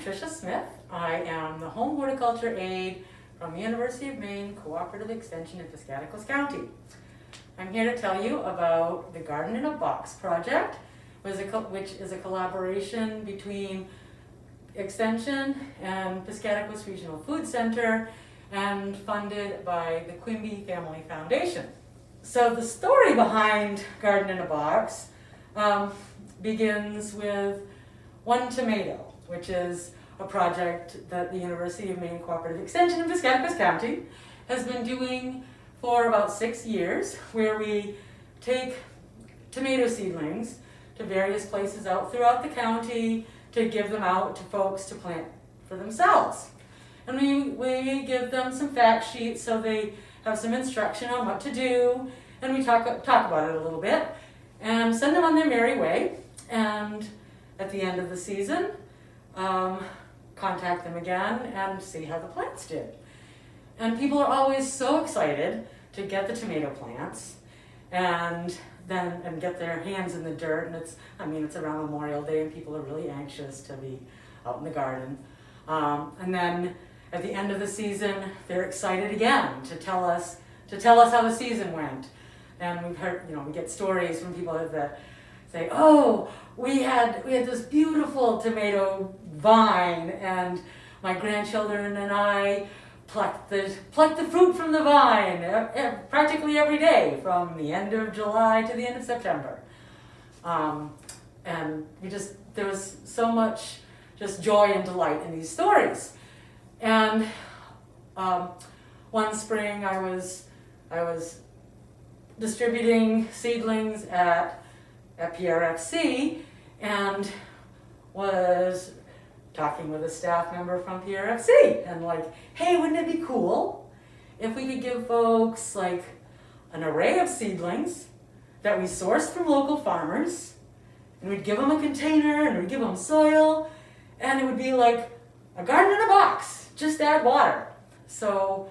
Tricia Smith. I am the Home Horticulture Aide from the University of Maine Cooperative Extension in Piscataquis County. I'm here to tell you about the Garden in a Box project, which is a collaboration between Extension and Piscataquis Regional Food Center and funded by the Quimby Family Foundation. So the story behind Garden in a Box begins with One Tomato, which is a project that the University of Maine Cooperative Extension in Piscataquis County has been doing for about 6 years, where we take tomato seedlings to various places out throughout the county to give them out to folks to plant for themselves. And we give them some fact sheets so they have some instruction on what to do, and we talk about it a little bit and send them on their merry way. And at the end of the season, contact them again and see how the plants did. And people are always so excited to get the tomato plants and get their hands in the dirt. And it's around Memorial Day and people are really anxious to be out in the garden. And then at the end of the season, they're excited again to tell us how the season went. And we've heard, we get stories from people that say, oh, we had this beautiful tomato vine, and my grandchildren and I plucked the fruit from the vine practically every day from the end of July to the end of September. And there was so much just joy and delight in these stories. And one spring I was distributing seedlings at PRFC and was talking with a staff member from PRFC and hey, wouldn't it be cool if we could give folks an array of seedlings that we sourced from local farmers, and we'd give them a container and we'd give them soil, and it would be like a garden in a box, just add water. So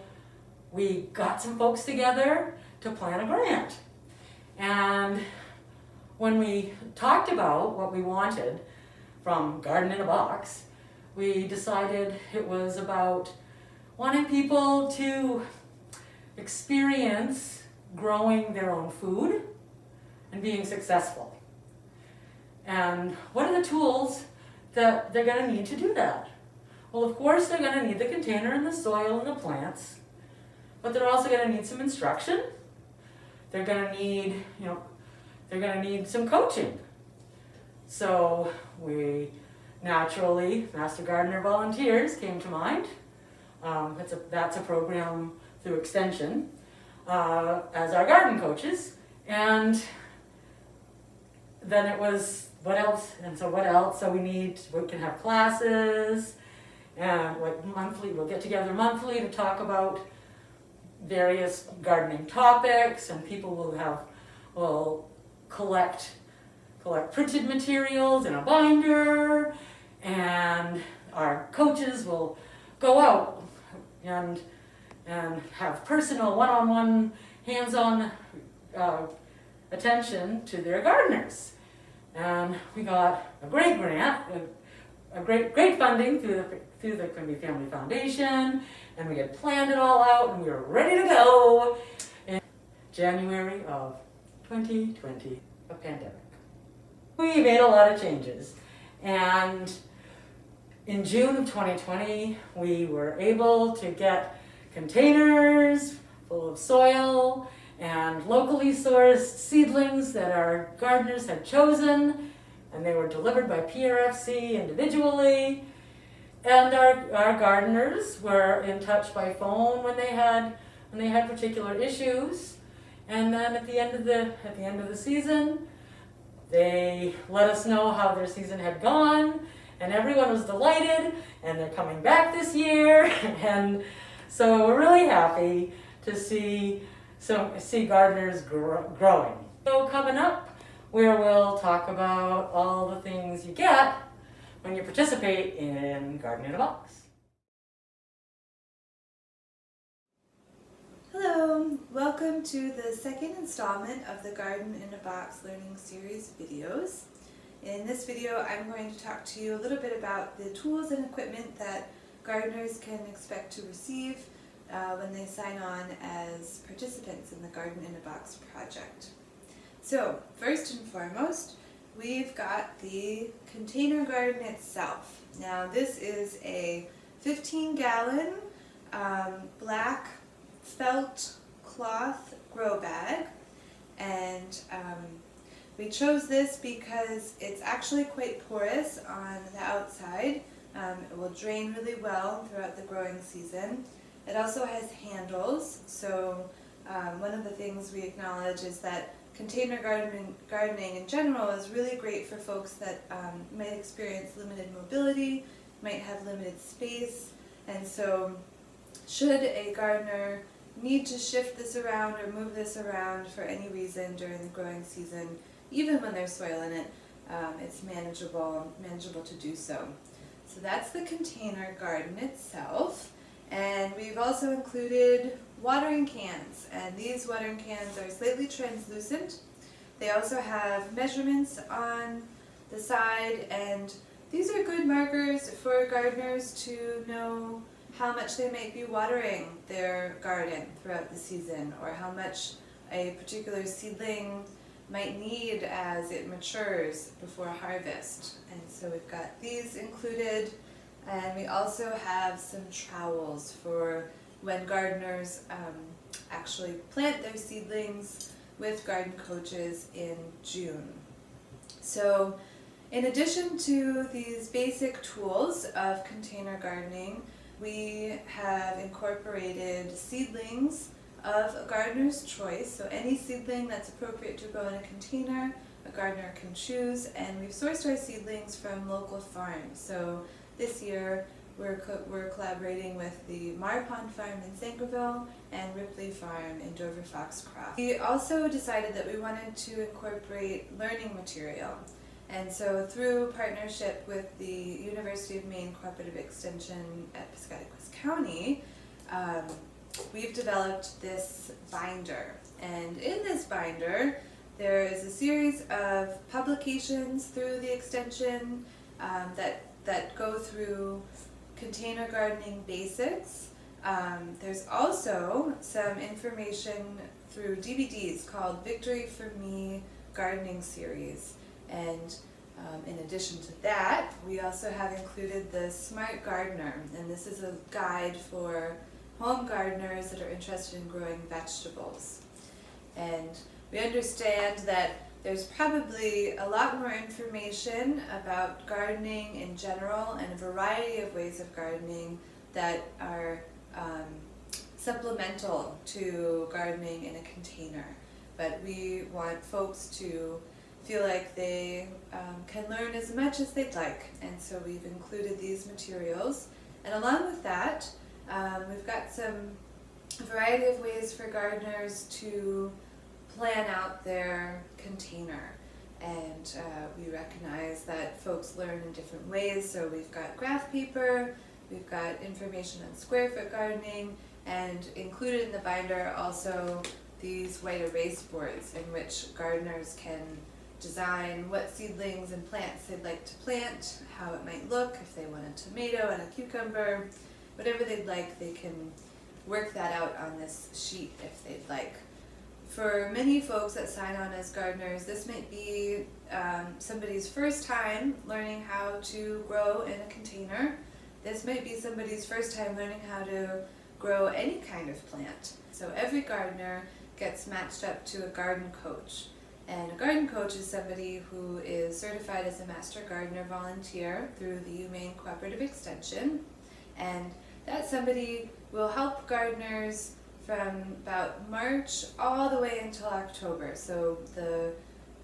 we got some folks together to plan a grant. And when we talked about what we wanted from Garden in a Box, we decided it was about wanting people to experience growing their own food and being successful. And what are the tools that they're going to need to do that? Well, of course, they're going to need the container and the soil and the plants, but they're also going to need some instruction. They're going to need, some coaching. So Master Gardener Volunteers came to mind. That's a program through Extension as our garden coaches. And then it was, what else? And so what else? So we can have classes and monthly, we'll get together monthly to talk about various gardening topics, and people will collect printed materials in a binder, and our coaches will go out and have personal one-on-one hands-on attention to their gardeners. And we got a great grant, a great funding through the Quimby Family Foundation, and we had planned it all out, and we were ready to go in January of 2020, a pandemic. We made a lot of changes, and in June of 2020, we were able to get containers full of soil and locally sourced seedlings that our gardeners had chosen, and they were delivered by PRFC individually. And our gardeners were in touch by phone when they had particular issues. And then at the end of the season, they let us know how their season had gone, and everyone was delighted, and they're coming back this year. And so we're really happy to see gardeners growing. So coming up, where we'll talk about all the things you get when you participate in Garden in a Box. Hello, welcome to the second installment of the Garden in a Box learning series videos. In this video, I'm going to talk to you a little bit about the tools and equipment that gardeners can expect to receive when they sign on as participants in the Garden in a Box project. So, first and foremost, we've got the container garden itself. Now, this is a 15-gallon black felt cloth grow bag, and we chose this because it's actually quite porous on the outside. It will drain really well throughout the growing season. It also has handles, so one of the things we acknowledge is that container gardening in general is really great for folks that might experience limited mobility, might have limited space, and so should a gardener need to shift this around or move this around for any reason during the growing season, even when there's soil in it, it's manageable to do so. So that's the container garden itself. And we've also included watering cans, and these watering cans are slightly translucent. They also have measurements on the side, and these are good markers for gardeners to know how much they might be watering their garden throughout the season, or how much a particular seedling might need as it matures before harvest. And so we've got these included, and we also have some trowels for when gardeners actually plant their seedlings with garden coaches in June. So in addition to these basic tools of container gardening, we have incorporated seedlings of a gardener's choice. So any seedling that's appropriate to grow in a container, a gardener can choose, and we've sourced our seedlings from local farms. So this year we're collaborating with the Marpond Farm in Sangerville and Ripley Farm in Dover Foxcroft. We also decided that we wanted to incorporate learning material. And so through partnership with the University of Maine Cooperative Extension at Piscataquis County, we've developed this binder. And in this binder, there is a series of publications through the extension that go through container gardening basics. There's also some information through DVDs called Victory for Me Gardening Series. And in addition to that, we also have included the Smart Gardener, and this is a guide for home gardeners that are interested in growing vegetables. And we understand that there's probably a lot more information about gardening in general and a variety of ways of gardening that are supplemental to gardening in a container. But we want folks to feel like they can learn as much as they'd like, and so we've included these materials. And along with that, we've got a variety of ways for gardeners to plan out their container. And we recognize that folks learn in different ways, so we've got graph paper, we've got information on square foot gardening, and included in the binder also these white erase boards in which gardeners can design what seedlings and plants they'd like to plant, how it might look, if they want a tomato and a cucumber, whatever they'd like, they can work that out on this sheet if they'd like. For many folks that sign on as gardeners, this might be somebody's first time learning how to grow in a container. This might be somebody's first time learning how to grow any kind of plant. So every gardener gets matched up to a garden coach. And a garden coach is somebody who is certified as a Master Gardener Volunteer through the UMaine Cooperative Extension. And that somebody will help gardeners from about March all the way until October. So the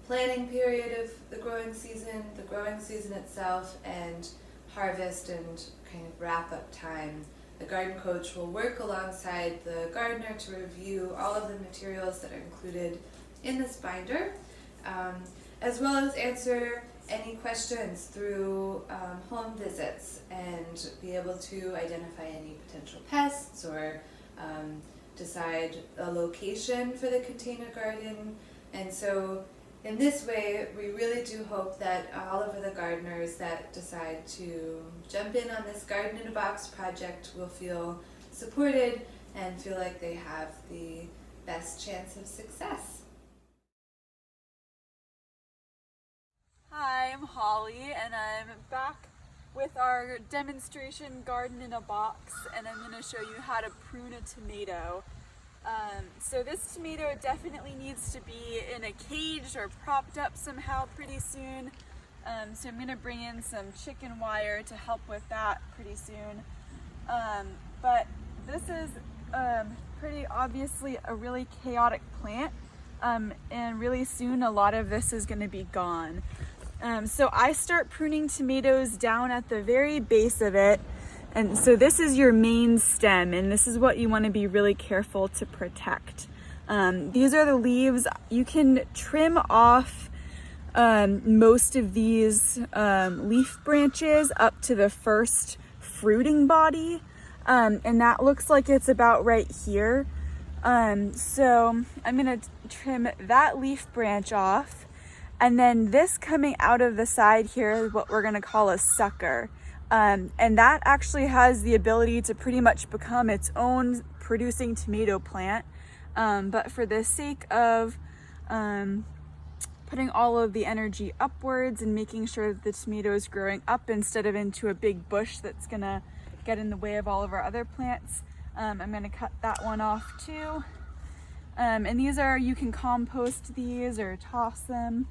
planning period of the growing season itself, and harvest and kind of wrap-up time. The garden coach will work alongside the gardener to review all of the materials that are included in this binder, as well as answer any questions through home visits and be able to identify any potential pests or decide a location for the container garden. And so In this way, we really do hope that all of the gardeners that decide to jump in on this Garden in a Box project will feel supported and feel like they have the best chance of success. Hi, I'm Holly, and I'm back with our demonstration Garden in a Box, and I'm going to show you how to prune a tomato. So this tomato definitely needs to be in a cage or propped up somehow pretty soon. So I'm going to bring in some chicken wire to help with that pretty soon. But this is pretty obviously a really chaotic plant, and really soon a lot of this is going to be gone. So I start pruning tomatoes down at the very base of it. And so this is your main stem, and this is what you want to be really careful to protect. These are the leaves. You can trim off most of these leaf branches up to the first fruiting body, and that looks like it's about right here. So I'm going to trim that leaf branch off, and then this coming out of the side here is what we're going to call a sucker. And that actually has the ability to pretty much become its own producing tomato plant. But for the sake of putting all of the energy upwards and making sure that the tomato is growing up instead of into a big bush that's gonna get in the way of all of our other plants, I'm gonna cut that one off too. And these are, you can compost these or toss them.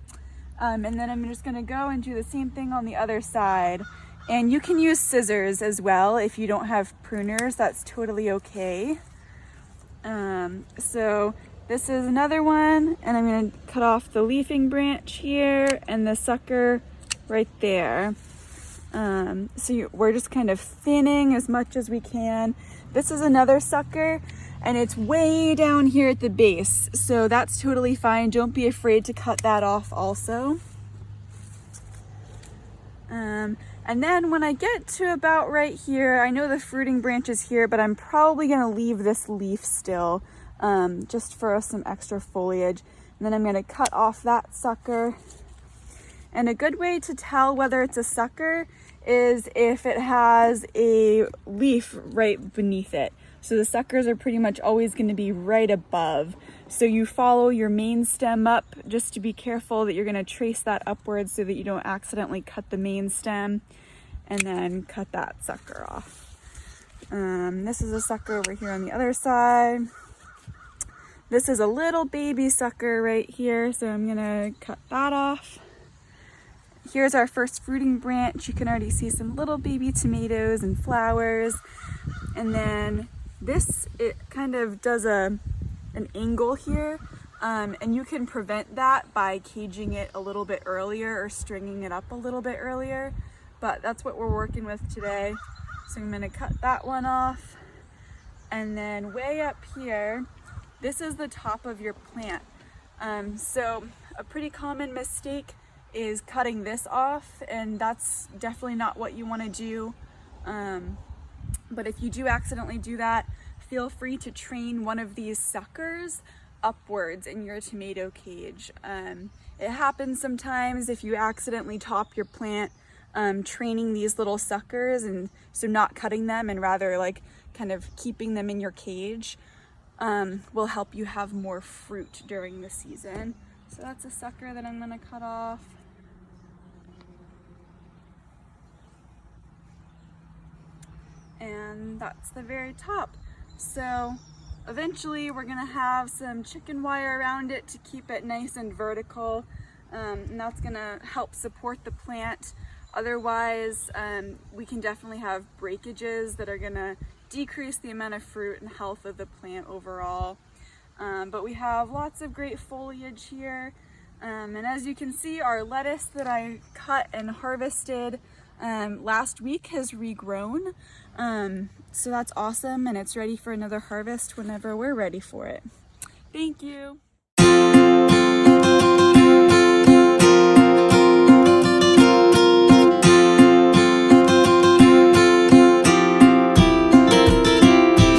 And then I'm just gonna go and do the same thing on the other side. And you can use scissors as well if you don't have pruners, that's totally okay. So this is another one, and I'm gonna cut off the leafing branch here and the sucker right there. We're just kind of thinning as much as we can. This is another sucker, and it's way down here at the base, so that's totally fine. Don't be afraid to cut that off also. And then when I get to about right here, I know the fruiting branch is here, but I'm probably gonna leave this leaf still, just for some extra foliage. And then I'm gonna cut off that sucker. And a good way to tell whether it's a sucker is if it has a leaf right beneath it. So the suckers are pretty much always gonna be right above. So you follow your main stem up, just to be careful that you're gonna trace that upwards so that you don't accidentally cut the main stem, and then cut that sucker off. This is a sucker over here on the other side. This is a little baby sucker right here, so I'm gonna cut that off. Here's our first fruiting branch. You can already see some little baby tomatoes and flowers. And then this, it kind of does an angle here, and you can prevent that by caging it a little bit earlier or stringing it up a little bit earlier, but that's what we're working with today. So I'm gonna cut that one off. And then way up here, this is the top of your plant. So a pretty common mistake is cutting this off, and that's definitely not what you wanna do. But if you do accidentally do that, feel free to train one of these suckers upwards in your tomato cage. It happens sometimes if you accidentally top your plant training these little suckers, and so not cutting them and rather like kind of keeping them in your cage will help you have more fruit during the season. So that's a sucker that I'm gonna cut off. And that's the very top. So eventually we're gonna have some chicken wire around it to keep it nice and vertical, and that's gonna help support the plant. Otherwise, we can definitely have breakages that are gonna decrease the amount of fruit and health of the plant overall. But we have lots of great foliage here. And as you can see, our lettuce that I cut and harvested last week has regrown. So that's awesome, and it's ready for another harvest whenever we're ready for it. Thank you.